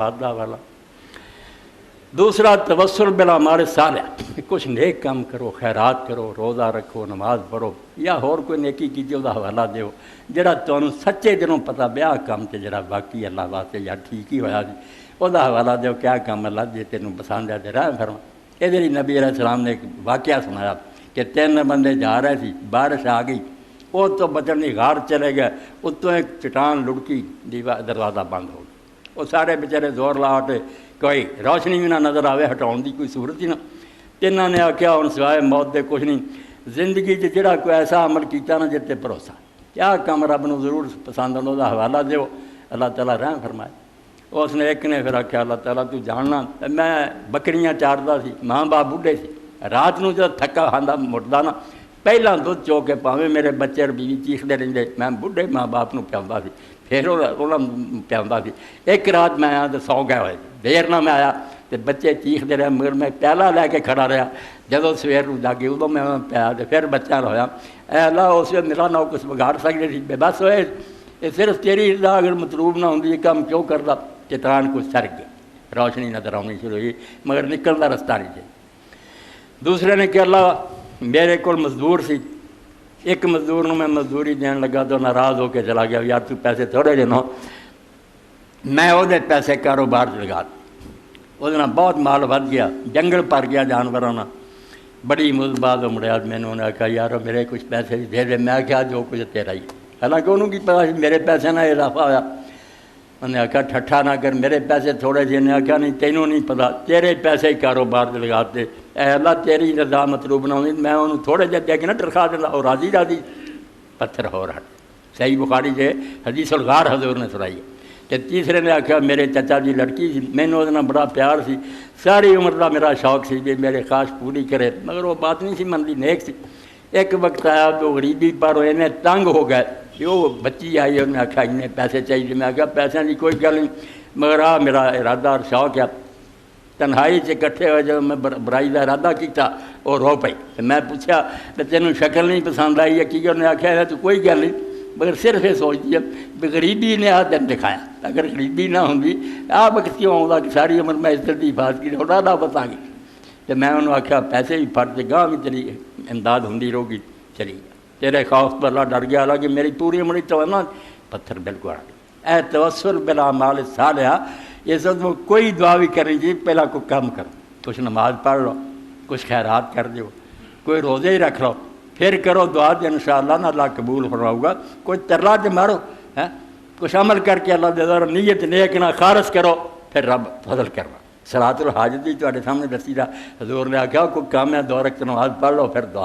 वादा वाला। दूसरा तवस्सुल बिल अमाल सालिह, कुछ नेक काम करो, खैरात करो, रोज़ा रखो, नमाज पढ़ो या होर कोई नेकी कीती उसका हवाला दो जिहड़ा तुहानूं सच्चे दिलों पता ब्याह काम ते जिहड़ा बाकी अल्लाह वास्ते या ठीक ही होया सी उसका हवाला दो। क्या काम अल्लाह जे तैनूं पसंद है ते रह फरमा। इहदे लई नबी अलैहि सलाम ने एक वाक़या सुनाया कि 3 बंदे जा रहे सी, बारिश आ गई, वो तो बचन की गार चले गए, उत्तों एक चट्टान लुढ़की, दरवाज़ा बंद हो गया। वो सारे बेचारे जोर ला उठे, कोई रोशनी भी ना नज़र आवे, हटाउण की कोई सूरत ही ना। तिन्हां ने आख्या हुण सिवाए मौत दे कुछ नहीं, जिंदगी जिहड़ा कोई ऐसा अमल किया ना जिते भरोसा, क्या काम रब नूं जरूर पसंद आउंदा उसदा हवाला दिओ, अल्लाह ताला रहम फरमाए। उसने एक ने फिर आख्या अल्लाह ताला तू जानना मैं बकरियां चारदा सी, माँ बाप बुढ़े सी, रात नूं जद थक्का खांदा मुड़दा ना पहला दुध चो के भावें मेरे बच्चे और बीवी चीखते रहिंदे, मैं बुढ़े माँ बाप नूं पिआउंदा सी, फिर उन्होंने पिआउंदा सी। एक रात मैं आया तो सौ गए होए, देर ना मैं आया तो बच्चे चीखते रहे, मगर मैं प्याला लैके खड़ा रहा। जदों सवेर नूं जागे उदों मैं पिया तो फिर बच्चा होया। ऐ अल्लाह उस मेरा ना कुछ बिगाड़ सकते सी, बेबस होए, सिर्फ तेरी रज़ा अगर मतलूब ना होंदी काम क्यों करदा। चट्टान कुछ सर गया, रोशनी नजर आनी शुरू हुई, मगर निकलने का रस्ता नहीं थे। दूसरे ने कहा अल्लाह मेरे को मजदूर सी, एक मजदूर में मैं मजदूरी देन लगा तो नाराज़ होकर चला गया, यार तू पैसे थोड़े देना, मैं वो पैसे कारोबार लगा वो बहुत माल वध गया, जंगल भर गया जानवरों ना, बड़ी मुद्दबाद मुड़िया मैंने उन्हें आख्या यार मेरे कुछ पैसे दे दे। मैं आख्या जो कुछ तेरा ही, हालांकि उन्होंने की पता मेरे पैसे ना इजाफा होया। उन्हें आख्या ठट्ठा ना कर, मेरे पैसे थोड़े से। ने आख्या नहीं तेनों नहीं पता, तेरे पैसे ही कारोबार लगाते, अल्लाह तेरी रज़ा मतलूब ना होंदी, मैं उन्होंने थोड़े जे दे के ना तनख्वाह दिंदा, और राजी राजी पत्थर हो रहा। सही बुखारी से हदीसुल गार हजूर ने सुनाई है। तो तीसरे ने आख्या मेरे चाचा जी लड़की सी, मैनू उहदे नाल बड़ा प्यार सी, सारी उम्र का मेरा शौक सी भी मेरे ख्वाहिश पूरी करे, मगर वो बात नहीं सी मनदी, नेक सी। एक वक्त आया तो गरीबी पर इन्हें तंग हो गए, वो बच्ची आई, उन्हें आख्या इन्ने पैसे चाहिए। मैं आख्या पैसों की कोई गल नहीं, मगर आ मेरा इरादा और शौक है। तन्हाई से इकट्ठे हुए जब मैं बुराई का इरादा किया और रो पई। तो मैं पूछा तो तेनों शक्ल नहीं पसंद आई है की? उन्हें आख्या तो कोई गल नहीं, मगर सिर्फ ये सोचती है भी गरीबी ने आ दिन दिखाया, अगर गरीबी ना होंगी आ वक्त क्यों आता कि सारी उम्र मैं इज्जत की हिफाजत की ना बता गई। तो मैं उन्होंने आख्या पैसे भी फट के गाँव भी तेरी इमदाद होंगी रहोगी, चली तेरे खौफ पर अल्लाह डर गया, हालांकि मेरी पूरी उम्र तो ना पत्थर बिल्कुल आ गया। ए तवस्सुल बिल अमाल सालिह, ये सब कोई दुआ भी करनी चाहिए, पहला कोई काम करो, कुछ नमाज पढ़ लो, कुछ खैरात कर दो, कोई रोज़े ही रख लो, फिर करो दुआ तो इंशाअल्लाह ना अल्लाह कबूल फरमाऊगा। कोई तरला च मारो है, कुछ अमल करके अल्लाह दे दो, नीयत नेक ना खारस करो, फिर रब फजल करना। सलातुल हाजत ही तुहाडे सामने दसी दा हजूर ने आख्या कोई काम है 2 रकात नमाज पढ़ लो, फिर दुआ